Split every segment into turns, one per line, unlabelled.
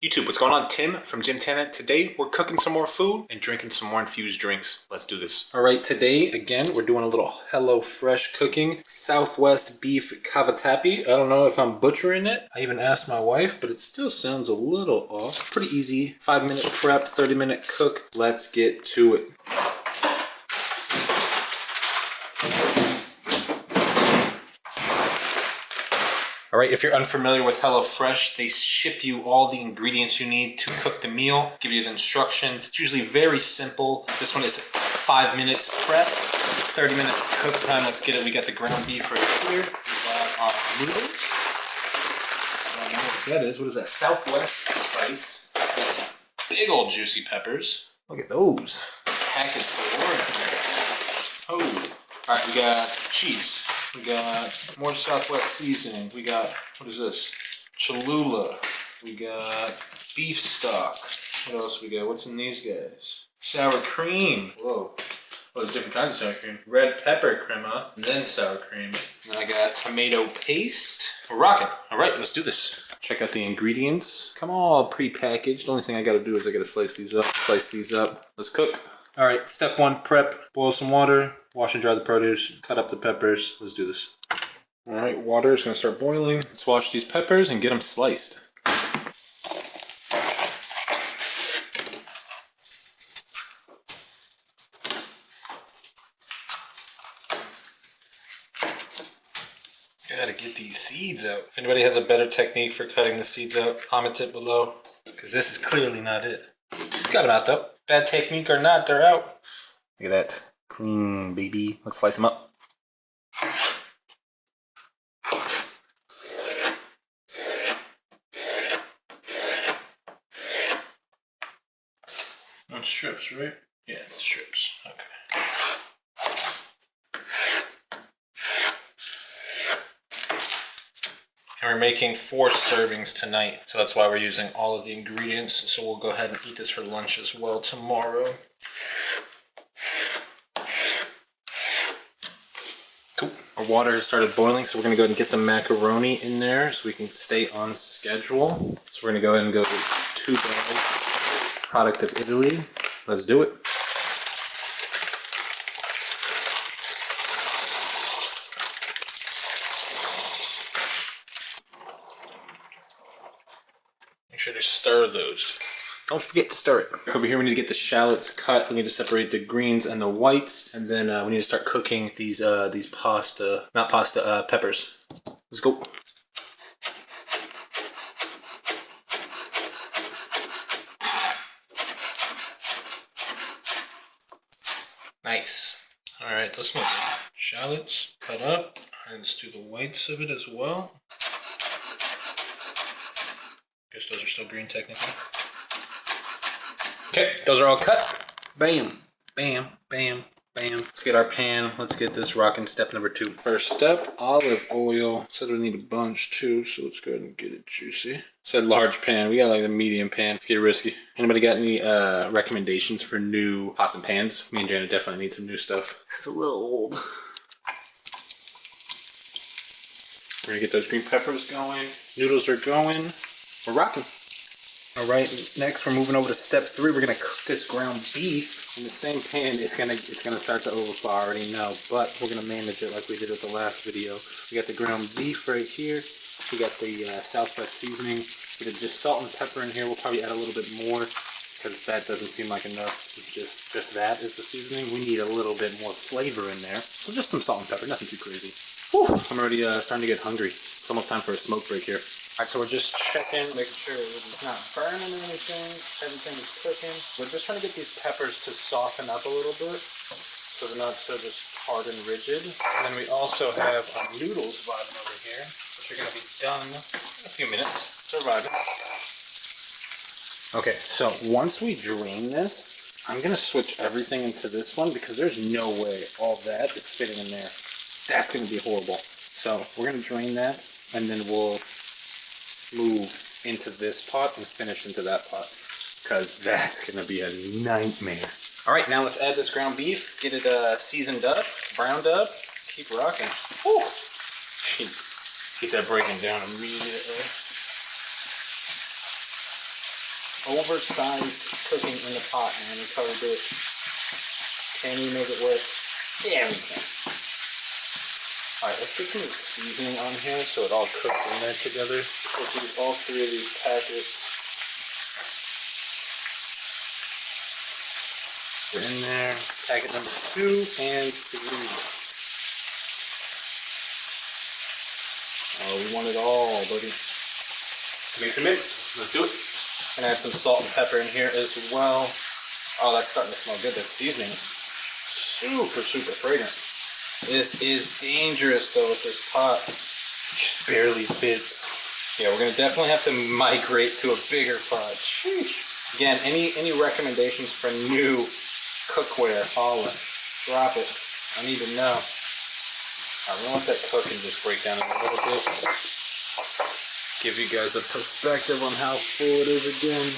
YouTube, what's going on? Tim from JimTanna. Today, we're cooking some more food and drinking some more infused drinks. Let's do this. All right, today, again, we're doing a little Hello Fresh cooking. Southwest beef cavatappi. I don't know if I'm butchering it. I even asked my wife, but it still sounds a little off. Pretty easy. 5-minute prep, 30-minute cook. Let's get to it. All right, if you're unfamiliar with HelloFresh, they ship you all the ingredients you need to cook the meal, give you the instructions. It's usually very simple. This one is 5 minutes prep, 30 minutes cook time. Let's get it. We got the ground beef right here. We got our noodles. I don't know what that is. What is that? Southwest spice. Got some big old juicy peppers. Look at those. Packets galore in here. Oh, all right, we got cheese. We got more Southwest seasoning. We got, what is this? Cholula. We got beef stock. What else we got? What's in these guys? Sour cream. Whoa. Oh, there's different kinds of sour cream. Red pepper crema, and then sour cream. And then I got tomato paste. We're rocking. All right, let's do this. Check out the ingredients. Come all pre-packaged. The only thing I gotta do is I gotta slice these up. Let's cook. All right, step 1, prep. Boil some water. Wash and dry the produce, cut up the peppers. Let's do this. All right, water is gonna start boiling. Let's wash these peppers and get them sliced. Gotta get these seeds out. If anybody has a better technique for cutting the seeds out, comment it below, because this is clearly not it. Got them out though. Bad technique or not, they're out. Look at that. Clean, baby. Let's slice them up. On strips, right? Yeah, strips. Okay. And we're making 4 servings tonight, so that's why we're using all of the ingredients. So we'll go ahead and eat this for lunch as well tomorrow. Cool. Our water has started boiling, so we're going to go ahead and get the macaroni in there so we can stay on schedule. So we're going to go ahead and go 2 bags, product of Italy. Let's do it. Make sure to stir those. Don't forget to stir it. Over here we need to get the shallots cut. We need to separate the greens and the whites. And then we need to start cooking these peppers. Let's go. Nice. All right, let's move it. Shallots cut up. And let's do the whites of it as well. Guess those are still green technically. Okay, those are all cut. Bam, bam, bam, bam. Let's get our pan. Let's get this rocking. Step number 2. First step, olive oil. Said we need a bunch too, so let's go ahead and get it juicy. Said large pan. We got like the medium pan. Let's get risky. Anybody got any recommendations for new pots and pans? Me and Janna definitely need some new stuff. This is a little old. We're gonna get those green peppers going. Noodles are going. We're rocking. All right, next we're moving over to step 3. We're gonna cook this ground beef in the same pan. It's gonna start to overflow, I already know, but we're gonna manage it like we did with the last video. We got the ground beef right here. We got the Southwest seasoning. We did just salt and pepper in here. We'll probably add a little bit more because that doesn't seem like enough. Just that is the seasoning. We need a little bit more flavor in there. So just some salt and pepper, nothing too crazy. Whew, I'm already starting to get hungry. It's almost time for a smoke break here. All right, so we're just checking, making sure it's not burning or anything. Everything is cooking. We're just trying to get these peppers to soften up a little bit so they're not so just hard and rigid. And then we also have our noodles vibing over here, which are gonna be done in a few minutes. They're vibing. Okay, so once we drain this, I'm gonna switch everything into this one because there's no way all that is fitting in there. That's gonna be horrible. So we're gonna drain that and then we'll move into this pot and finish into that pot because that's gonna be a nightmare. All right, now let's add this ground beef, get it seasoned up, browned up, keep rocking. Woo! Get that breaking down immediately. oversized cooking in the pot, man. That's how we do it. Can we make it work? Yeah, we can. Alright, let's get some seasoning on here so it all cooks in there together. We'll use all 3 of these packets. They're in there. Packet number 2 and 3. Oh, we want it all, buddy. Mix and mix. Let's do it. And add some salt and pepper in here as well. Oh, that's starting to smell good. That seasoning is super, super fragrant. This is dangerous, though, with this pot. It just barely fits. Yeah, we're going to definitely have to migrate to a bigger pot. Sheesh. Again, any recommendations for new cookware, holla. Drop it. I need to know. I'm going to let that cook and just break down a little bit. Give you guys a perspective on how full it is again.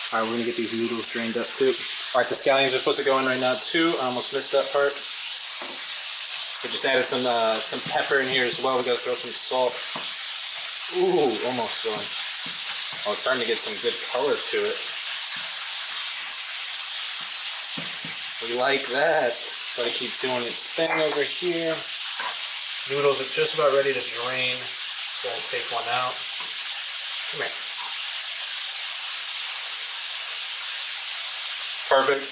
Alright, we're going to get these noodles drained up too. Alright, the scallions are supposed to go in right now too. I almost missed that part. We just added some pepper in here as well. We got to throw some salt. Ooh, almost done. Oh, it's starting to get some good color to it. We like that. Gotta keep doing its thing over here. Noodles are just about ready to drain. So I'll take one out. Come here. Perfect.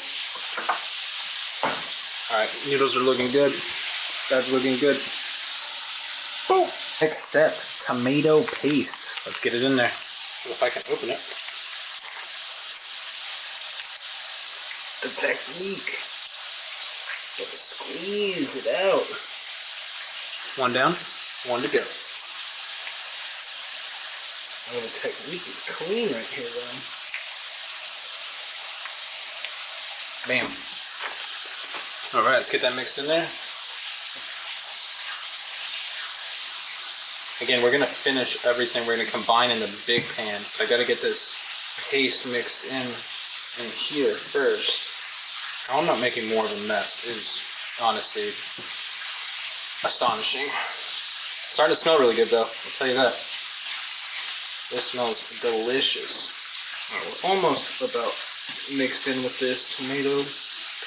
Alright, noodles are looking good. That's looking good. Boom! Next step, tomato paste. Let's get it in there. See if I can open it. The technique. Let's squeeze it out. One down, one to go. Oh, the technique is clean right here, though. Bam. Alright, let's get that mixed in there. Again, we're going to finish everything. We're going to combine in the big pan. I got to get this paste mixed in here first. I'm not making more of a mess. It's honestly astonishing. It's starting to smell really good though, I'll tell you that. This smells delicious. Right, we're almost about mixed in with this tomato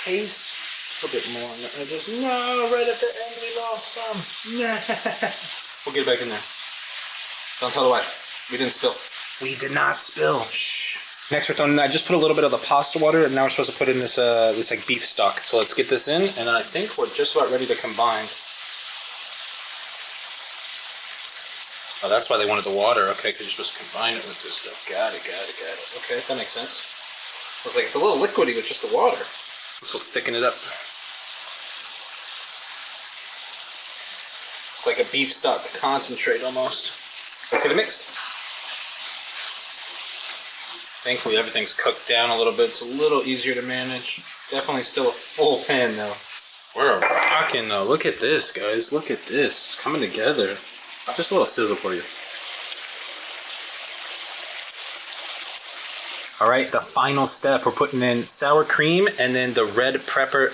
paste. A little bit more on the edges. No, right at the end we lost some. Nah. We'll get it back in there. Don't tell the wife. We didn't spill. We did not spill. Shh. Next we're throwing, I just put a little bit of the pasta water, and now we're supposed to put in this this like beef stock. So let's get this in, and then I think we're just about ready to combine. Oh, that's why they wanted the water. Okay, because you're supposed to combine it with this stuff. Got it. Okay, that makes sense. I was like, it's a little liquidy with just the water. This will thicken it up. It's like a beef stock concentrate almost. Let's get it mixed. Thankfully, everything's cooked down a little bit. It's a little easier to manage. Definitely still a full pan, though. We're rocking, though. Look at this, guys. Look at this. It's coming together. Just a little sizzle for you. All right, the final step. We're putting in sour cream and then the red pepper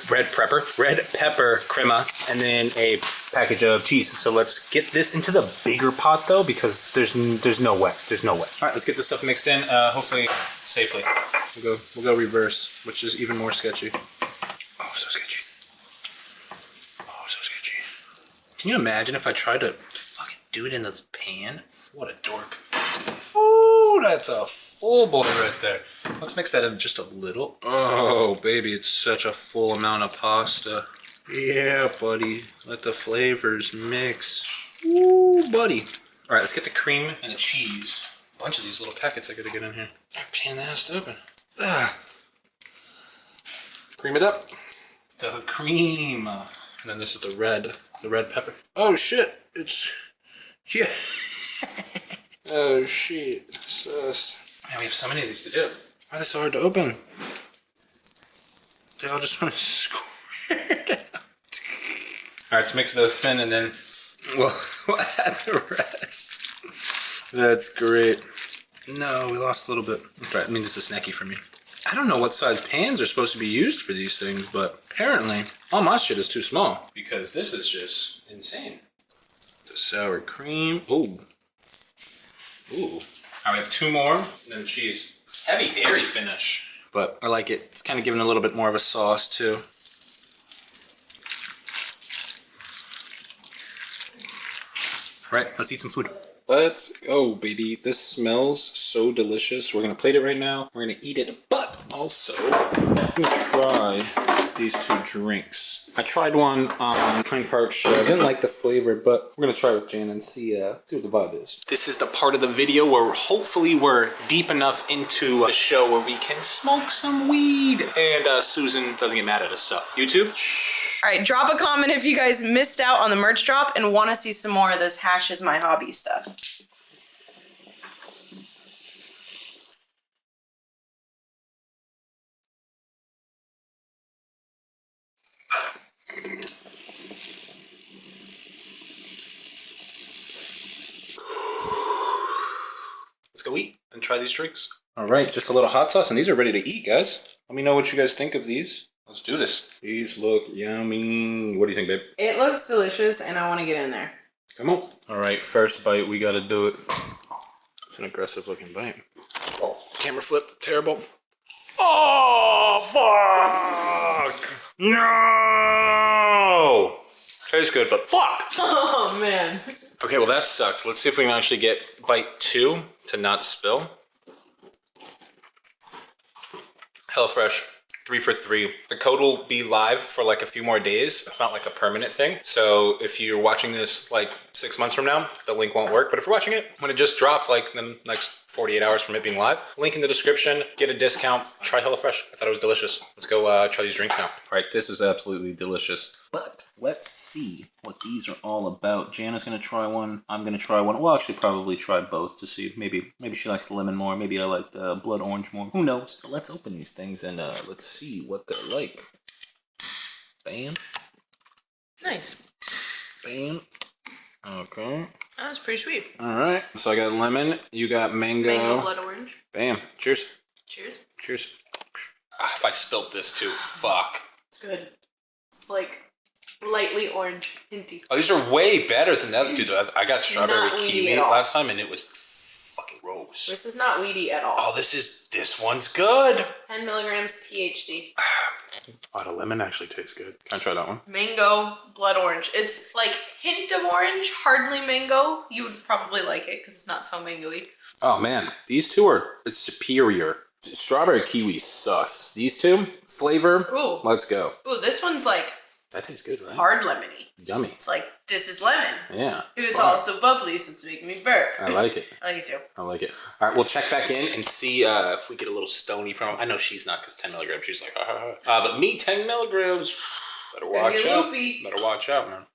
crema, and then a package of cheese. So let's get this into the bigger pot though, because there's no way. All right, let's get this stuff mixed in, hopefully safely. We'll go reverse, which is even more sketchy. Oh, so sketchy. Can you imagine if I tried to fucking do it in this pan? What a dork. Ooh, that's a full boy right there. Let's mix that in just a little. Oh, baby, it's such a full amount of pasta. Yeah, buddy. Let the flavors mix. Ooh, buddy. All right, let's get the cream and the cheese. A bunch of these little packets I gotta get in here. That pan has to open. Cream it up. The cream. And then this is the red pepper. Oh, shit. It's... Yeah. Oh shit, sus. Man, we have so many of these to do. Why are they so hard to open? They all just want to squirt out. Alright, let's mix those thin and then we'll add the rest. That's great. No, we lost a little bit. That's right, it means it's a snacky for me. I don't know what size pans are supposed to be used for these things, but apparently all my shit is too small because this is just insane. The sour cream. Ooh. Ooh, All right, 2 more, and then cheese. Heavy dairy finish, but I like it. It's kind of giving a little bit more of a sauce too. All right, let's eat some food. Let's go, baby. This smells so delicious. We're gonna plate it right now. We're gonna eat it, but also I'm gonna try these 2 drinks. I tried one on Train Park show. I didn't like the flavor, but we're gonna try with Janna and see what the vibe is. This is the part of the video where hopefully we're deep enough into the show where we can smoke some weed. And Susan doesn't get mad at us, so YouTube. Shh.
All right, drop a comment if you guys missed out on the merch drop and want to see some more of this hash is my hobby stuff.
Let's go eat and try these drinks. All right, just a little hot sauce, and these are ready to eat, guys. Let me know what you guys think of these. Let's do this. These look yummy. What do you think, babe?
It looks delicious, and I want to get in there.
Come on. All right, first bite, we gotta do it. It's an aggressive looking bite. Oh, camera flip, terrible. Oh, fuck! No! Tastes good, but fuck!
Oh, man.
Okay, well that sucks. Let's see if we can actually get bite 2 to not spill. HelloFresh, 3 for 3. The code will be live for like a few more days. It's not like a permanent thing. So if you're watching this like 6 months from now, the link won't work. But if you're watching it when it just dropped, like in the next 48 hours from it being live, link in the description, get a discount, try HelloFresh. I thought it was delicious. Let's go try these drinks now. All right, this is absolutely delicious. But let's see what these are all about. Janna's gonna try one. I'm gonna try one. We'll actually probably try both to see. Maybe she likes the lemon more. Maybe I like the blood orange more. Who knows? But let's open these things and let's see what they're like. Bam.
Nice.
Bam. Okay.
That was pretty sweet.
All right. So I got lemon. You got mango.
Mango, blood orange.
Bam. Cheers.
Cheers.
Cheers. If I spilt this too, fuck.
It's good. It's like lightly orange, hinty.
Oh, these are way better than that. Dude, I got strawberry
Not weedy
kiwi
at all.
last time and it was fucking gross.
This is not weedy at all.
Oh, this one's good.
10 milligrams THC.
Oh, the lemon actually tastes good. Can I try that one?
Mango, blood orange. It's like hint of orange, hardly mango. You would probably like it because it's not so mango-y.
Oh man, these 2 are superior. Strawberry kiwi sus. These 2, flavor,
Ooh.
let's go.
Ooh, this one's like
That tastes good, right?
hard lemony.
Yummy.
It's like, this is lemon.
Yeah.
And it's
fine.
also bubbly, so it's making me burp.
I like it.
I like it too.
I like it. All right, we'll check back in and see if we get a little stony from it. I know she's not because 10 milligrams. She's like, but me, 10 milligrams. Better watch
get
out.
loopy.
Better watch out, man.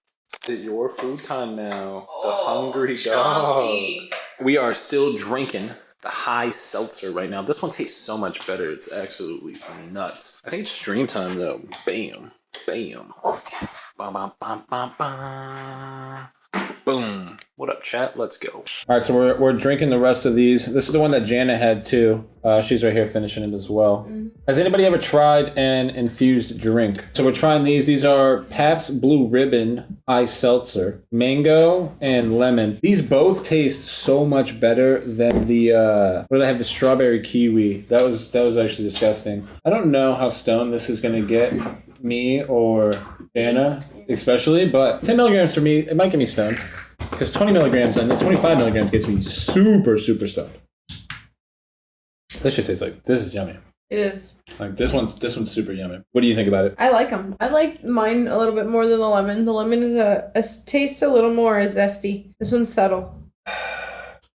It's your food time now.
Oh,
the hungry
chunky.
dog. We are still drinking the high seltzer right now. This one tastes so much better. It's absolutely nuts. I think it's stream time though. Bam. Bam. Bam, bam, bam, bam, bam. Boom. What up, chat? Let's go. All right, so we're drinking the rest of these. This is the one that Janna had too. She's right here finishing it as well. Has anybody ever tried an infused drink? So we're trying these. These are Pabst Blue Ribbon Ice Seltzer, mango and lemon. These both taste so much better than the what did I have? The strawberry kiwi. That was actually disgusting. I don't know how stoned this is gonna get me or Janna, especially, but 10 milligrams for me, it might get me stoned. Because 20 milligrams and 25 milligrams gets me super, super stoned. This shit tastes like, this is yummy.
It is.
Like this one's super yummy. What do you think about it?
I like them. I like mine a little bit more than the lemon. The lemon is a taste a little more zesty. This one's subtle.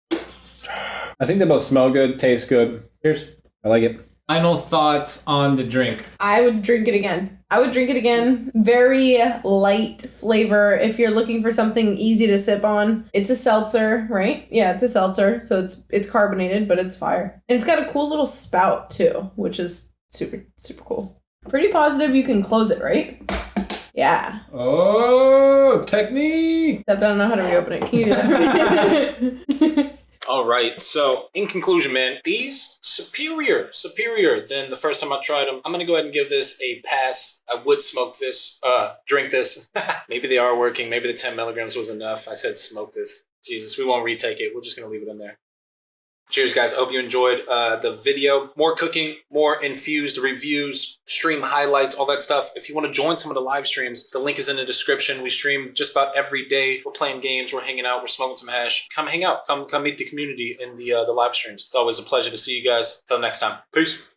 I think they both smell good, taste good. Cheers. I like it. Final thoughts on the drink.
I would drink it again. Very light flavor. If you're looking for something easy to sip on, it's a seltzer, right? Yeah, it's a seltzer. So it's carbonated, but it's fire. And it's got a cool little spout too, which is super, super cool. Pretty positive you can close it, right? Yeah.
Oh, technique.
Except I don't know how to reopen it. Can you do that?
All right, so in conclusion, man, these superior than the first time I tried them. I'm gonna go ahead and give this a pass. I would smoke this, drink this. Maybe they are working. Maybe the 10 milligrams was enough. I said smoke this. Jesus, we won't retake it. We're just gonna leave it in there. Cheers, guys. I hope you enjoyed the video. More cooking, more infused reviews, stream highlights, all that stuff. If you want to join some of the live streams, the link is in the description. We stream just about every day. We're playing games, we're hanging out, we're smoking some hash. Come hang out. Come meet the community in the live streams. It's always a pleasure to see you guys. Till next time. Peace.